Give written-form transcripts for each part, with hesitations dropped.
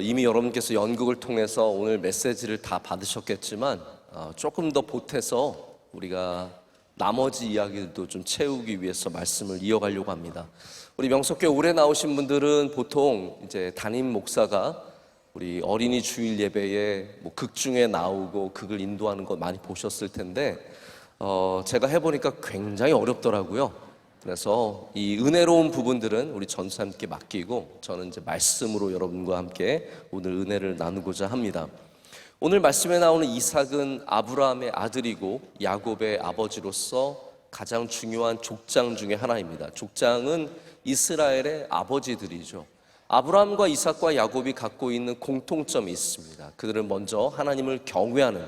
이미 여러분께서 연극을 통해서 오늘 메시지를 다 받으셨겠지만 조금 더 보태서 우리가 나머지 이야기들도 좀 채우기 위해서 말씀을 이어가려고 합니다. 우리 명석교회 오래 나오신 분들은 보통 이제 담임 목사가 우리 어린이 주일 예배에 뭐 극 중에 나오고 극을 인도하는 거 많이 보셨을 텐데 제가 해보니까 굉장히 어렵더라고요. 그래서 이 은혜로운 부분들은 우리 전사님께 맡기고 저는 이제 말씀으로 여러분과 함께 오늘 은혜를 나누고자 합니다. 오늘 말씀에 나오는 이삭은 아브라함의 아들이고 야곱의 아버지로서 가장 중요한 족장 중에 하나입니다. 족장은 이스라엘의 아버지들이죠. 아브라함과 이삭과 야곱이 갖고 있는 공통점이 있습니다. 그들은 먼저 하나님을 경외하는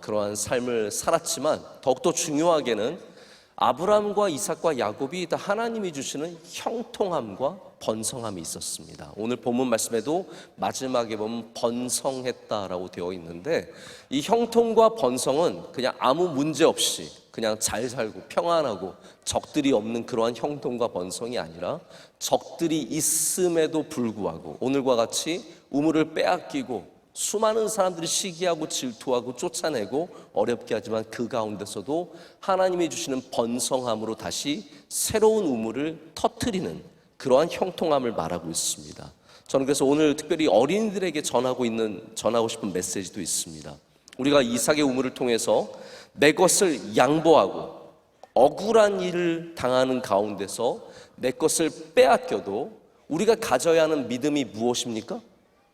그러한 삶을 살았지만 더욱더 중요하게는 아브라함과 이삭과 야곱이 다 하나님이 주시는 형통함과 번성함이 있었습니다. 오늘 본문 말씀에도 마지막에 보면 번성했다라고 되어 있는데 이 형통과 번성은 그냥 아무 문제 없이 그냥 잘 살고 평안하고 적들이 없는 그러한 형통과 번성이 아니라 적들이 있음에도 불구하고 오늘과 같이 우물을 빼앗기고 수많은 사람들이 시기하고 질투하고 쫓아내고 어렵게 하지만 그 가운데서도 하나님이 주시는 번성함으로 다시 새로운 우물을 터뜨리는 그러한 형통함을 말하고 있습니다. 저는 그래서 오늘 특별히 어린이들에게 전하고 싶은 메시지도 있습니다. 우리가 이삭의 우물을 통해서 내 것을 양보하고 억울한 일을 당하는 가운데서 내 것을 빼앗겨도 우리가 가져야 하는 믿음이 무엇입니까?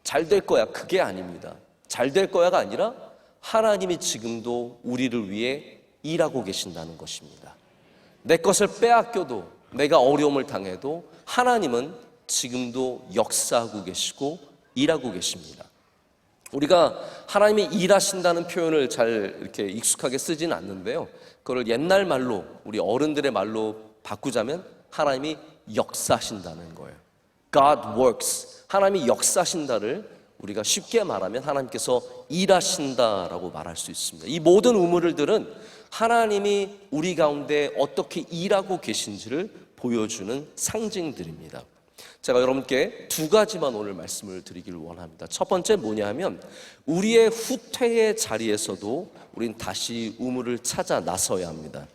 잘 될 거야, 그게 아닙니다. 잘 될 거야가 아니라 하나님이 지금도 우리를 위해 일하고 계신다는 것입니다. 내 것을 빼앗겨도 내가 어려움을 당해도 하나님은 지금도 역사하고 계시고 일하고 계십니다. 우리가 하나님이 일하신다는 표현을 잘 이렇게 익숙하게 쓰지는 않는데요. 그걸 옛날 말로 우리 어른들의 말로 바꾸자면 하나님이 역사하신다는 거예요. God works. 하나님이 역사하신다를 우리가 쉽게 말하면 하나님께서 일하신다라고 말할 수 있습니다. 이 모든 우물들은 하나님이 우리 가운데 어떻게 일하고 계신지를 보여주는 상징들입니다. 제가 여러분께 두 가지만 오늘 말씀을 드리기를 원합니다. 첫 번째 뭐냐 하면 우리의 후퇴의 자리에서도 우린 다시 우물을 찾아 나서야 합니다.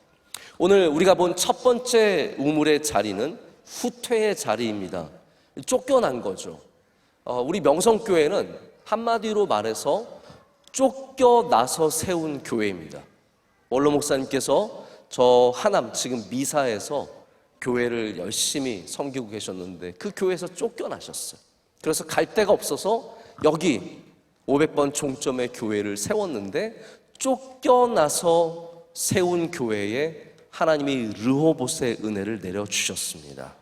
오늘 우리가 본 첫 번째 우물의 자리는 후퇴의 자리입니다. 쫓겨난 거죠. 우리 명성교회는 한마디로 말해서 쫓겨나서 세운 교회입니다. 원로 목사님께서 저 하남 지금 미사에서 교회를 열심히 섬기고 계셨는데 그 교회에서 쫓겨나셨어요. 그래서 갈 데가 없어서 여기 500번 종점의 교회를 세웠는데 쫓겨나서 세운 교회에 하나님이 르호봇의 은혜를 내려주셨습니다.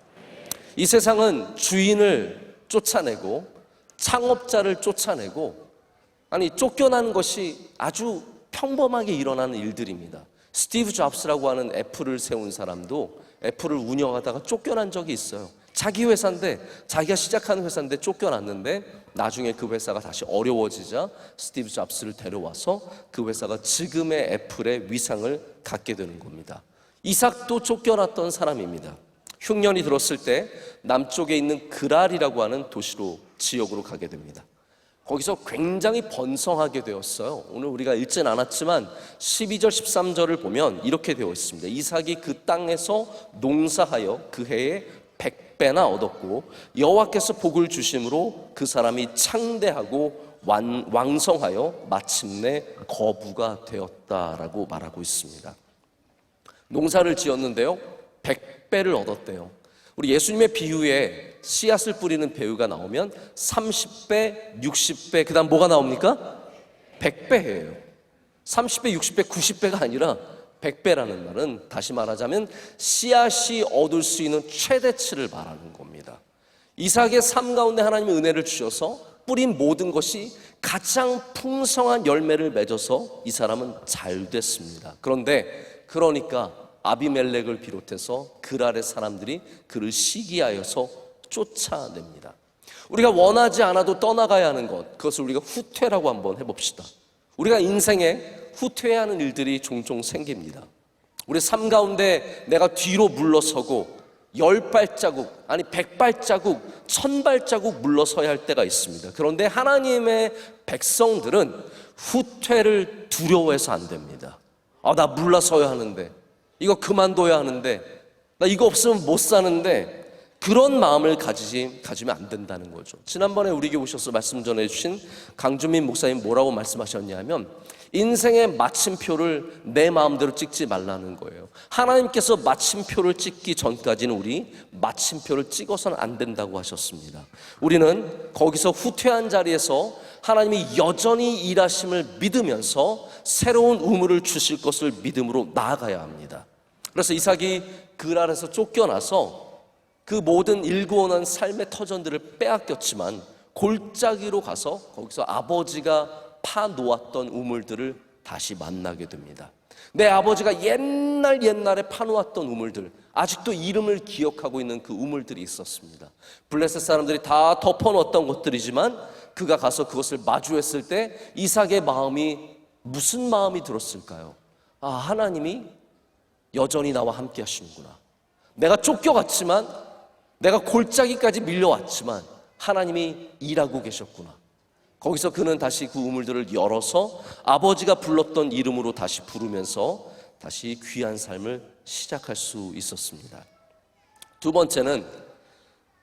이 세상은 주인을 쫓아내고 창업자를 쫓아내고 쫓겨나는 것이 아주 평범하게 일어나는 일들입니다. 스티브 잡스라고 하는 애플을 세운 사람도 애플을 운영하다가 쫓겨난 적이 있어요. 자기 회사인데 자기가 시작하는 회사인데 쫓겨났는데 나중에 그 회사가 다시 어려워지자 스티브 잡스를 데려와서 그 회사가 지금의 애플의 위상을 갖게 되는 겁니다. 이삭도 쫓겨났던 사람입니다. 흉년이 들었을 때 남쪽에 있는 그랄이라고 하는 도시로 지역으로 가게 됩니다. 거기서 굉장히 번성하게 되었어요. 오늘 우리가 읽진 않았지만 12절 13절을 보면 이렇게 되어 있습니다. 이삭이 그 땅에서 농사하여 그 해에 100배나 얻었고 여호와께서 복을 주심으로 그 사람이 창대하고 왕성하여 마침내 거부가 되었다라고 말하고 있습니다. 농사를 지었는데요 100배를 얻었대요. 우리 예수님의 비유에 씨앗을 뿌리는 배우가 나오면 30배, 60배, 그 다음 뭐가 나옵니까? 100배예요. 30배, 60배, 90배가 아니라 100배라는 말은 다시 말하자면 씨앗이 얻을 수 있는 최대치를 말하는 겁니다. 이삭의 삶 가운데 하나님의 은혜를 주셔서 뿌린 모든 것이 가장 풍성한 열매를 맺어서 이 사람은 잘 됐습니다. 그러니까 아비멜렉을 비롯해서 그랄의 사람들이 그를 시기하여서 쫓아냅니다. 우리가 원하지 않아도 떠나가야 하는 것, 그것을 우리가 후퇴라고 한번 해봅시다. 우리가 인생에 후퇴하는 일들이 종종 생깁니다. 우리 삶 가운데 내가 뒤로 물러서고 10발자국, 아니 100발자국, 1000발자국 물러서야 할 때가 있습니다. 그런데 하나님의 백성들은 후퇴를 두려워해서 안 됩니다. 나 물러서야 하는데, 이거 그만둬야 하는데, 나 이거 없으면 못 사는데, 그런 마음을 가지면 안 된다는 거죠. 지난번에 우리에게 오셔서 말씀 전해주신 강준민 목사님 뭐라고 말씀하셨냐면, 인생의 마침표를 내 마음대로 찍지 말라는 거예요. 하나님께서 마침표를 찍기 전까지는 우리 마침표를 찍어서는 안 된다고 하셨습니다. 우리는 거기서 후퇴한 자리에서 하나님이 여전히 일하심을 믿으면서 새로운 우물을 주실 것을 믿음으로 나아가야 합니다. 그래서 이삭이 그랄에서 쫓겨나서 그 모든 일구어난 삶의 터전들을 빼앗겼지만 골짜기로 가서 거기서 아버지가 파놓았던 우물들을 다시 만나게 됩니다. 내 아버지가 옛날에 파놓았던 우물들, 아직도 이름을 기억하고 있는 그 우물들이 있었습니다. 블레셋 사람들이 다 덮어놓았던 것들이지만 그가 가서 그것을 마주했을 때 이삭의 마음이 무슨 마음이 들었을까요? 하나님이 여전히 나와 함께 하시는구나. 내가 쫓겨갔지만, 내가 골짜기까지 밀려왔지만 하나님이 일하고 계셨구나. 거기서 그는 다시 그 우물들을 열어서 아버지가 불렀던 이름으로 다시 부르면서 다시 귀한 삶을 시작할 수 있었습니다. 두 번째는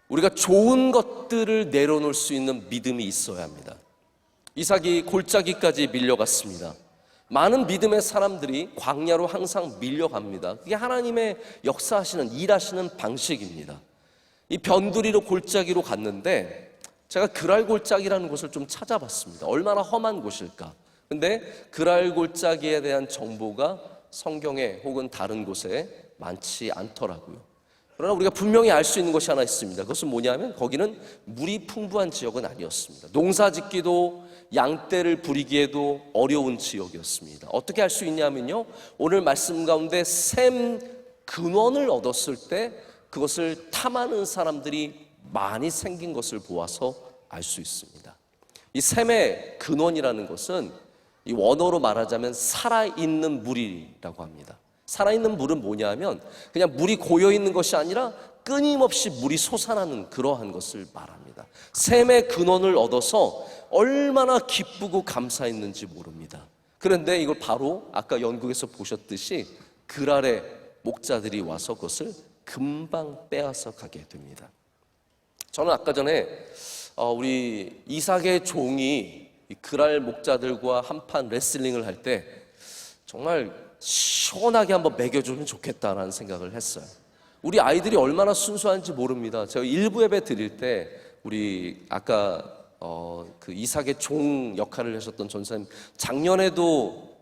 우리가 좋은 것들을 내려놓을 수 있는 믿음이 있어야 합니다. 이삭이 골짜기까지 밀려갔습니다. 많은 믿음의 사람들이 광야로 항상 밀려갑니다. 그게 하나님의 역사하시는, 일하시는 방식입니다. 이 변두리로 골짜기로 갔는데 제가 그랄 골짜기라는 곳을 좀 찾아봤습니다. 얼마나 험한 곳일까? 근데 그랄 골짜기에 대한 정보가 성경에 혹은 다른 곳에 많지 않더라고요. 그러나 우리가 분명히 알 수 있는 것이 하나 있습니다. 그것은 뭐냐면 거기는 물이 풍부한 지역은 아니었습니다. 농사 짓기도 양떼를 부리기에도 어려운 지역이었습니다. 어떻게 알 수 있냐면요, 오늘 말씀 가운데 샘 근원을 얻었을 때 그것을 탐하는 사람들이 많이 생긴 것을 보아서 알 수 있습니다. 이 샘의 근원이라는 것은 이 원어로 말하자면 살아있는 물이라고 합니다. 살아있는 물은 뭐냐면 그냥 물이 고여있는 것이 아니라 끊임없이 물이 솟아나는 그러한 것을 말합니다. 샘의 근원을 얻어서 얼마나 기쁘고 감사했는지 모릅니다. 그런데 이걸 바로 아까 연극에서 보셨듯이 그랄의 목자들이 와서 그것을 금방 빼앗아 가게 됩니다. 저는 아까 전에 우리 이삭의 종이 그랄 목자들과 한판 레슬링을 할 때 정말 시원하게 한번 먹여주면 좋겠다라는 생각을 했어요. 우리 아이들이 얼마나 순수한지 모릅니다. 제가 일부 예배 드릴 때 우리 아까 그 이삭의 종 역할을 하셨던 전사님, 작년에도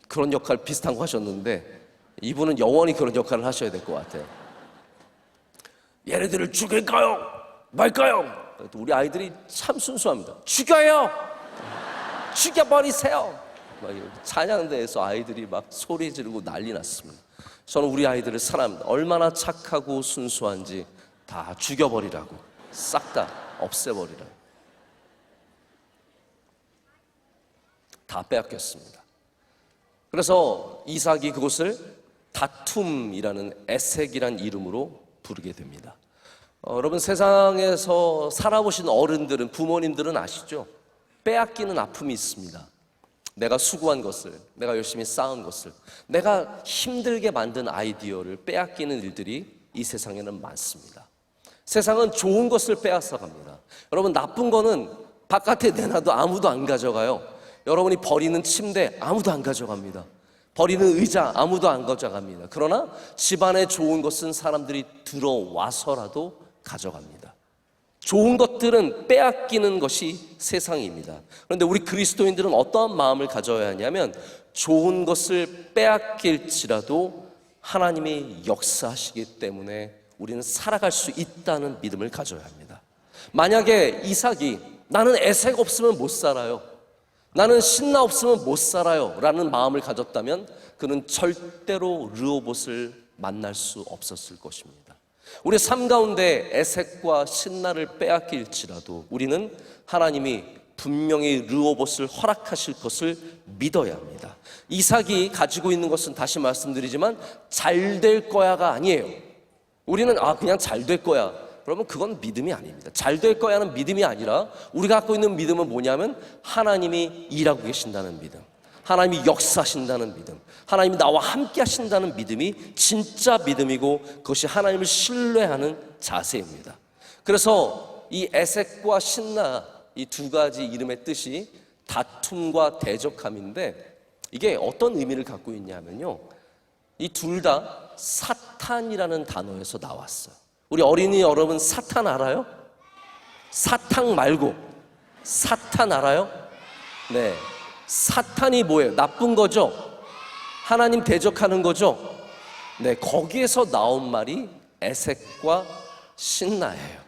그런 역할 비슷한 거 하셨는데 이분은 영원히 그런 역할을 하셔야 될 것 같아요. 얘네들을 죽일까요? 말까요? 우리 아이들이 참 순수합니다. 죽여요! 죽여버리세요! 막 찬양대에서 아이들이 막 소리 지르고 난리 났습니다. 저는 우리 아이들을 사랑합니다. 얼마나 착하고 순수한지 다 죽여버리라고, 싹 다 없애버리라고. 다 빼앗겼습니다. 그래서 이삭이 그곳을 다툼이라는 에색이란 이름으로 부르게 됩니다. 여러분, 세상에서 살아보신 어른들은, 부모님들은 아시죠? 빼앗기는 아픔이 있습니다. 내가 수고한 것을, 내가 열심히 쌓은 것을, 내가 힘들게 만든 아이디어를 빼앗기는 일들이 이 세상에는 많습니다. 세상은 좋은 것을 빼앗아 갑니다. 여러분, 나쁜 거는 바깥에 내놔도 아무도 안 가져가요. 여러분이 버리는 침대 아무도 안 가져갑니다. 버리는 의자 아무도 안 가져갑니다. 그러나 집안에 좋은 것은 사람들이 들어와서라도 가져갑니다. 좋은 것들은 빼앗기는 것이 세상입니다. 그런데 우리 그리스도인들은 어떠한 마음을 가져야 하냐면, 좋은 것을 빼앗길지라도 하나님이 역사하시기 때문에 우리는 살아갈 수 있다는 믿음을 가져야 합니다. 만약에 이삭이 나는 에색 없으면 못 살아요, 나는 신나 없으면 못 살아요 라는 마음을 가졌다면 그는 절대로 르호봇을 만날 수 없었을 것입니다. 우리 삶 가운데 에색과 신나를 빼앗길지라도 우리는 하나님이 분명히 르호봇을 허락하실 것을 믿어야 합니다. 이삭이 가지고 있는 것은 다시 말씀드리지만 잘 될 거야가 아니에요. 우리는 그냥 잘 될 거야. 그러면 그건 믿음이 아닙니다. 잘 될 거야는 믿음이 아니라 우리가 갖고 있는 믿음은 뭐냐면 하나님이 일하고 계신다는 믿음, 하나님이 역사하신다는 믿음, 하나님이 나와 함께 하신다는 믿음이 진짜 믿음이고 그것이 하나님을 신뢰하는 자세입니다. 그래서 이 에색과 신나, 이 두 가지 이름의 뜻이 다툼과 대적함인데 이게 어떤 의미를 갖고 있냐면요, 이 둘 다 사탄이라는 단어에서 나왔어요. 우리 어린이 여러분 사탄 알아요? 사탕 말고 사탄 알아요? 네, 사탄이 뭐예요? 나쁜 거죠? 하나님 대적하는 거죠? 네, 거기에서 나온 말이 에색과 신나예요.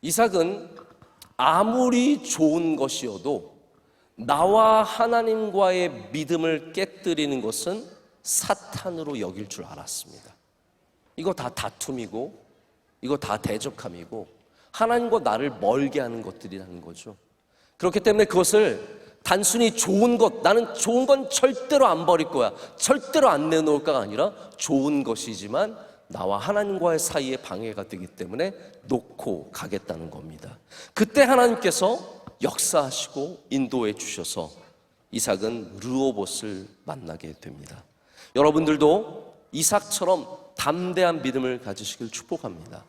이삭은 아무리 좋은 것이어도 나와 하나님과의 믿음을 깨뜨리는 것은 사탄으로 여길 줄 알았습니다. 이거 다 다툼이고 이거 다 대적함이고 하나님과 나를 멀게 하는 것들이라는 거죠. 그렇기 때문에 그것을 단순히 좋은 것, 나는 좋은 건 절대로 안 버릴 거야, 절대로 안 내놓을까가 아니라 좋은 것이지만 나와 하나님과의 사이에 방해가 되기 때문에 놓고 가겠다는 겁니다. 그때 하나님께서 역사하시고 인도해 주셔서 이삭은 르호봇을 만나게 됩니다. 여러분들도 이삭처럼 담대한 믿음을 가지시길 축복합니다.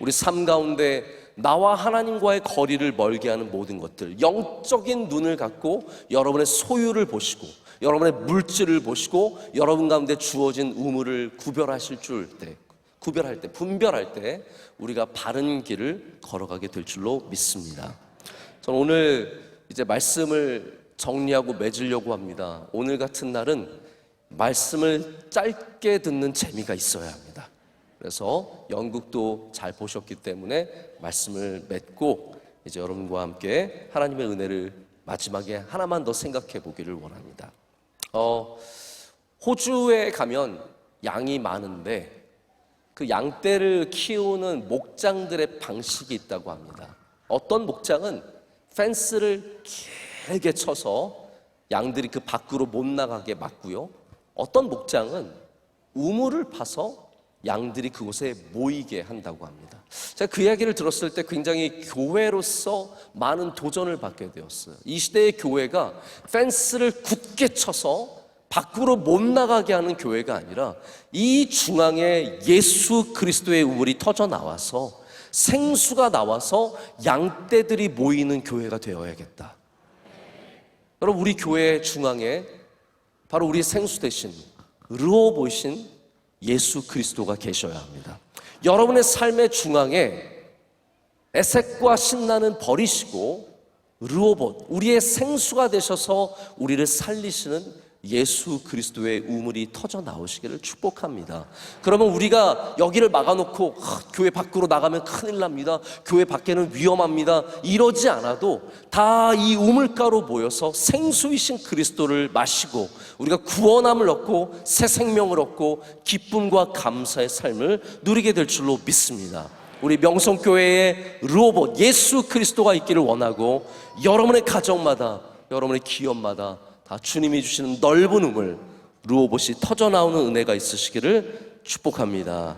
우리 삶 가운데 나와 하나님과의 거리를 멀게 하는 모든 것들, 영적인 눈을 갖고 여러분의 소유를 보시고 여러분의 물질을 보시고 여러분 가운데 주어진 우물을 분별할 때 우리가 바른 길을 걸어가게 될 줄로 믿습니다. 저는 오늘 이제 말씀을 정리하고 맺으려고 합니다. 오늘 같은 날은 말씀을 짧게 듣는 재미가 있어야 합니다. 그래서 연극도 잘 보셨기 때문에 말씀을 맺고 이제 여러분과 함께 하나님의 은혜를 마지막에 하나만 더 생각해 보기를 원합니다. 호주에 가면 양이 많은데 그 양떼를 키우는 목장들의 방식이 있다고 합니다. 어떤 목장은 펜스를 길게 쳐서 양들이 그 밖으로 못 나가게 막고요. 어떤 목장은 우물을 파서 양들이 그곳에 모이게 한다고 합니다. 제가 그 이야기를 들었을 때 굉장히 교회로서 많은 도전을 받게 되었어요. 이 시대의 교회가 펜스를 굳게 쳐서 밖으로 못 나가게 하는 교회가 아니라 이 중앙에 예수 그리스도의 우물이 터져 나와서 생수가 나와서 양떼들이 모이는 교회가 되어야겠다. 여러분, 우리 교회 중앙에 바로 우리 생수 대신 르호봇이신 예수 그리스도가 계셔야 합니다. 여러분의 삶의 중앙에 에색과 신나는 버리시고 르호봇, 우리의 생수가 되셔서 우리를 살리시는 예수 그리스도의 우물이 터져 나오시기를 축복합니다. 그러면 우리가 여기를 막아놓고 교회 밖으로 나가면 큰일 납니다, 교회 밖에는 위험합니다, 이러지 않아도 다 이 우물가로 모여서 생수이신 그리스도를 마시고 우리가 구원함을 얻고 새 생명을 얻고 기쁨과 감사의 삶을 누리게 될 줄로 믿습니다. 우리 명성교회에 르호봇 예수 그리스도가 있기를 원하고 여러분의 가정마다 여러분의 기업마다 다 주님이 주시는 넓은 우물 르호봇이 터져 나오는 은혜가 있으시기를 축복합니다.